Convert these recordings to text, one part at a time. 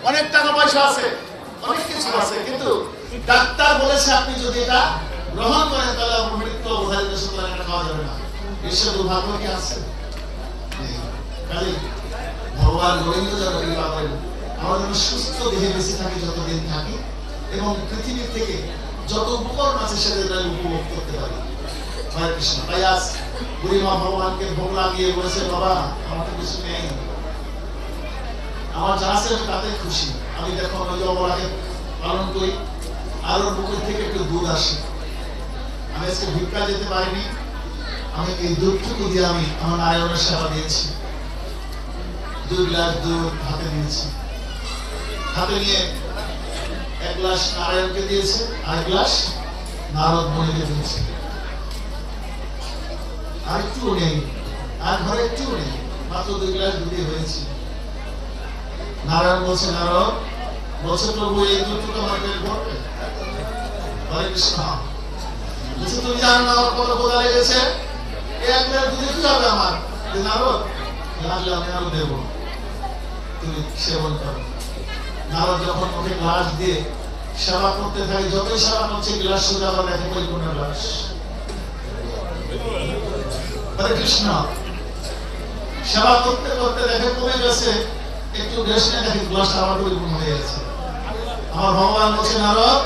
অনেক টাকা পয়সা আছে, অনেক কিছু আছে, কিন্তু ডাক্তার বলেছে আপনি যদি এটা গ্রহণ করেন তাহলে আপনার মৃত্যু অবধারিত, সুতরাং এটা খাওয়া যাবে না। বিশ্বের দুর্ভাগ্য কি আছে? খালি ভগবান গোবিন্দ যেন কৃপা করেন, আমরা যেন সুস্থ দেহে বেঁচে থাকি যতদিন থাকি, এবং পৃথিবীর থেকে যত উপকরণ আছে সেটা উপভোগ করতে পারি। হরে কৃষ্ণ। তাই আজ বুড়িমা ভগবানকে ভোগ লাগিয়ে বলেছে, বাবা আমার তো কিছু নেই, আমার যা আছে আমি তাতে খুশি। আমি দেখো ওই অবলাকে পালন করি, আর ওর বুকের থেকে একটু দুধ আসে। আমি আজকে ভিক্ষা যেতে পারিনি, আমি এই দুধটুকু দিয়ে আমি আমার নারায়ণের সেবা দিয়েছি। 2 গ্লাস দুধ হাতে নিয়েছি, হাতে নিয়ে 1 গ্লাস নারায়ণকে দিয়েছে, আর 1 গ্লাস নারদ মুনিকে দিয়েছে। আর একটু নেই, আর ঘরে একটু নেই, মাত্র 2 গ্লাস দুধই হয়েছে। নারায়ণ বলছে, নারদ বলছে, প্রভু এই দুধটুকু আমার পেট ভরবে? হরে কৃষ্ণ। বলছে, তুমি জানো না আমার কত ক্ষুধা লেগেছে, এই 1 গ্লাস দুধে কি হবে আমার? নারদ লাগলে আমি আরো দেবো, তুমি সেবন করো। নারদ যখন ওকে গ্লাস দিয়ে সেবা করতে থাকে, যতই সেবা করছে গ্লাস সোজা আবার দেখে পরিপূর্ণ গ্লাস। হরে কৃষ্ণ। সেবা করতে করতে দেখে কমে গেছে, একটু রেস্ট নিয়ে দেখে গ্লাসটা আবার পরিপূর্ণ হয়ে গেছে। আমার ভগবান বলছে, নারদ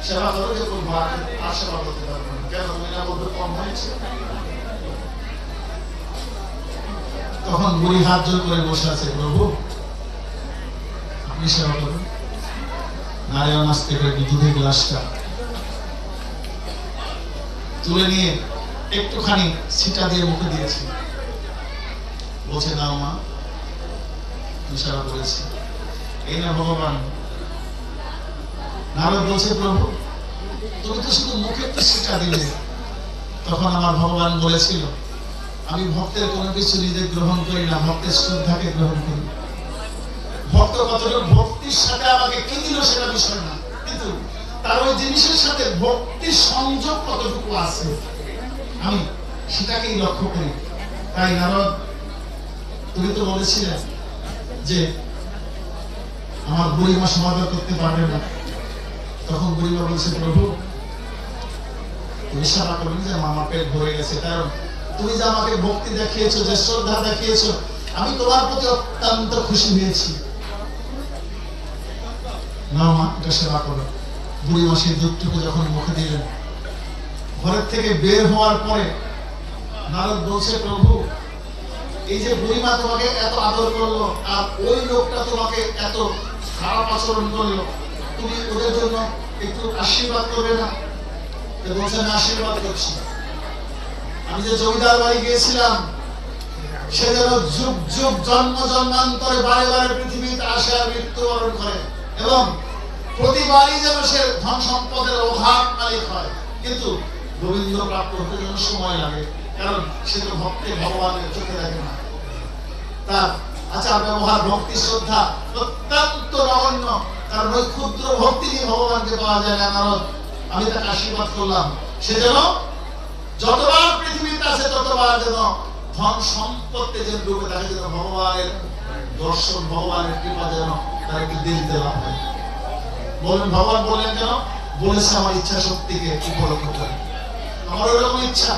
সেবা করো, যে তোর মাকে আর সেবা করতে পারবো না, কেন তুমি না বলতে কম হয়েছে? তখন বুড়ি হাত জোর করে বসে আছে, প্রভু আপনি সেবা করুন। নারায়ণ আস্তে করে দুধের গ্লাসটা তুলে নিয়ে একটুখানি ছিটা দিয়ে মুখে দিয়েছে, বলছে, নাও মা, তুমি সেবা করেছি, এই না ভগবান। নারদ বলছে, প্রভু তুমি তো শুধু মুখে একটু ছিটা দিলে। তখন আমার ভগবান বলেছিল, আমি ভক্তের কোনো কিছু নিজে গ্রহণ করি না, ভক্তের শ্রদ্ধাকে গ্রহণ করি। ভক্ত কতটুকু ভক্তির সাথে আমাকে কি দিল সেটা বিষয় না, কিন্তু তার ওই জিনিসের সাথে ভক্তির সংযোগ কতটুকু আছে আমি সেটাকেই লক্ষ্য করি। তাই নারদ, তুমি তো বলেছিলে যে আমার বুড়িমা সমাধান করতে পারবে না। তখন বুড়িমা বলছে, প্রভু তুমি সেবা করুন, যে আমার পেট ভরে গেছে, কারণ তুমি যে আমাকে ভক্তি দেখিয়েছো, যে শ্রদ্ধা দেখিয়েছো, আমি তোমার প্রতি অত্যন্ত খুশি হয়েছি। না মা, এটা সেবা করো। বুড়িমা সেই দুধটুকু যখন মুখে দিলেন, ঘরের থেকে বের হওয়ার পরে নারদ বলছে, প্রভু এই যে বুড়িমা তোমাকে এত আদর করলো, আর ওই লোকটা তোমাকে এত খারাপ আচরণ করলো, তুমি ওদের জন্য একটু আশীর্বাদ করবে না? বলছে, আমি আশীর্বাদ করছি। আমি যে জমিদার বাড়ি গিয়েছিলাম, সে যেন যুগ যুগ জন্ম জন্মান্তরে বারে বারে পৃথিবীতে আসে আর মৃত্যুবরণ করে, এবং প্রতিবারই যেন সে ধন সম্পদের অভাব মালিক হয়, কিন্তু গোবিন্দ প্রাপ্ত হতে যেন সময় লাগে, কারণ সে তো ভক্তি ভগবানের চোখে দেখে না। তার আচার ব্যবহার, ভক্তি শ্রদ্ধা অত্যন্ত নগণ্য, কারণ ওই ক্ষুদ্র ভক্তি দিয়ে ভগবানকে পাওয়া যায় না। নারদ, আমি তাকে আশীর্বাদ করলাম, সে যেন যতবার পৃথিবীতে আছে ততবার যেন ধন সম্পত্তি যেন ডুবে থাকে, যেন ভগবানের দর্শন, ভগবানের কৃপা যেন তার একটু দেরিতে লাভ হয়। বলেন, ভগবান বললেন কেন? বলেছে আমার ইচ্ছা শক্তিকে উপলক্ষ করে। আমার ওইরকম ইচ্ছা,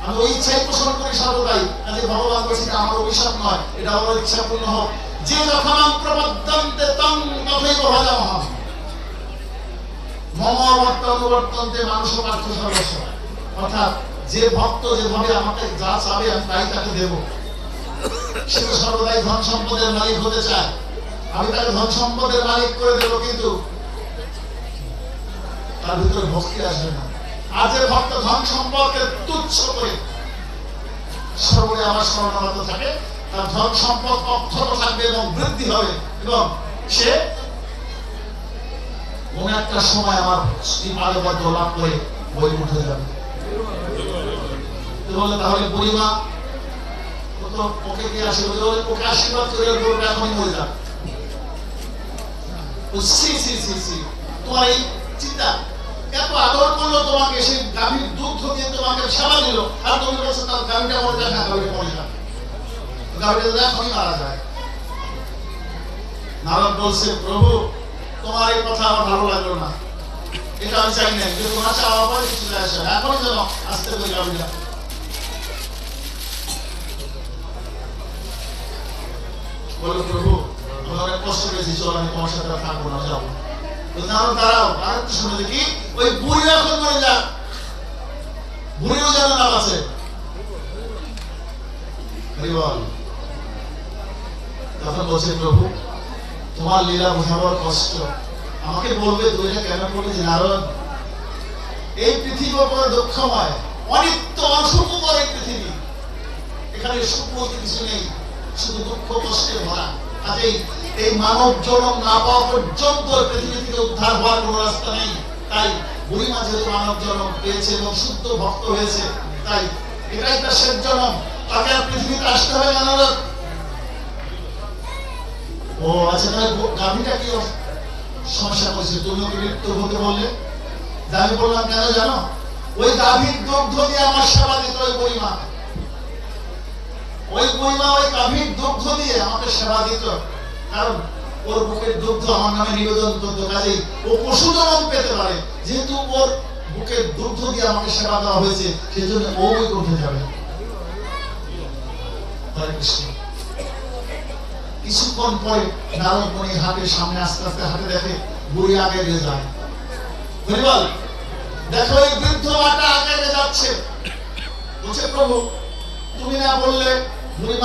আমি ওই ইচ্ছাই পোষণ করি সর্বদাই। কাজে ভগবান বলছে, আমার অভিশাপ নয়, এটা আমার ইচ্ছা পূর্ণ হোক। যে যখন প্রবর্তন্তে তং তথৈব ভজামহম, মম ভক্ত অনুবর্তন্তে মানুষ পার্থ সর্বস্ব। অর্থাৎ যে ভক্ত যেভাবে আমাকে যা চাবে আমি তাই তাকে দেব। সে তো সর্বদাই ধন সম্পদের মালিক হতে চায়, আমি তাকে ধন সম্পদের মালিক করে দেব, কিন্তু তার ভিতরে ভক্তি আসবে না। আর যে ভক্ত ধন সম্পদকে তুচ্ছ করে সর্বদাই আমার শরণাগত থাকে, তার ধন সম্পদ অক্ষত থাকবে এবং বৃদ্ধি হবে, এবং সে কোন একটা সময় আমার শ্রীপাদবদ্ধ লাভ করে বই উঠে যাবে। তাহলে বুড়িমা ওকে কি আশীর্বাদ, ওকে আশীর্বাদ করে বলবে এখনই মরে যাবে। তোমার এই চিন্তা, এত আদর করলো তোমাকে, সেই গাভীর দুগ্ধ দিয়ে তোমাকে সেবা দিল, আর তুমি বলছো তার গাভীটা মরে যায় না, গাভীটা মরে যাবে, গাভীটা এখনই মারা যায়। নারদ বলছে, প্রভু তোমার এই কথা আমার ভালো লাগলো না, এটা আমি চাই না, যে তোমার চাওয়া পরে কিছু যায় আসে না, এখনই যেন আসতে বলি যাবি না। বললো, প্রভু আমি অনেক কষ্ট পেয়েছি, চলো আমি তোমার সাথে থাকবো না, যাবো। নারদ দাঁড়াও, আর একটু শুনে দেখি, ওই বুড়ি এখন মরে যাক, বুড়িও যেন না বাঁচে। তখন বলছে, প্রভু তোমার লীলা বোঝাবার কষ্ট, আমাকে বলবে তুই এটা কেন করলি? যে নারদ, এই পৃথিবী বড় দুঃখময়, অনিত্য অসুখময় এই পৃথিবী, এখানে সুখ বলতে কিছু নেই, শুধু দুঃখ কষ্টে ভরা। কাজেই এই মানব জন্ম না পাওয়া পর্যন্ত পৃথিবী থেকে উদ্ধার হওয়ার কোনো রাস্তা নেই। তাই বুড়িমা যেহেতু মানব জন্ম পেয়েছে এবং শুদ্ধ ভক্ত হয়েছে, তাই এটাই তার শেষ জন্ম, তাকে আর পৃথিবীতে আসতে হবে না। নারদ, ও আচ্ছা, তাহলে গাভীটা কি সমস্যা করছে? তুমি ওকে মৃত্যু হতে বললে, আমি বললাম কেন জানো? ওই গাভীর দুগ্ধ দিয়ে আমার সেবা দিত ওই বুড়িমা, ওই বুড়িমা ওই গাভীর দুগ্ধ দিয়ে আমাকে সেবা দিত, কারণ ওর বুকের দুগ্ধ আমার নামে নিবেদন করতো। কাজেই ও পশু জন্ম পেতে পারে, যেহেতু ওর বুকের দুগ্ধ দিয়ে আমাকে সেবা দেওয়া হয়েছে, সেজন্য ও ওই উঠে যাবে। হরে কৃষ্ণ। কিছুক্ষণ পরে নারদ মুনি হাটের সামনে আস্তে আস্তে হাঁটে, দেখে বুড়ি আগে এগিয়ে যায়। হরিবল, দেখো এই বৃদ্ধ মাটা আগে এগিয়ে যাচ্ছে। বলছে, প্রভু তুমি না বললে বুড়ি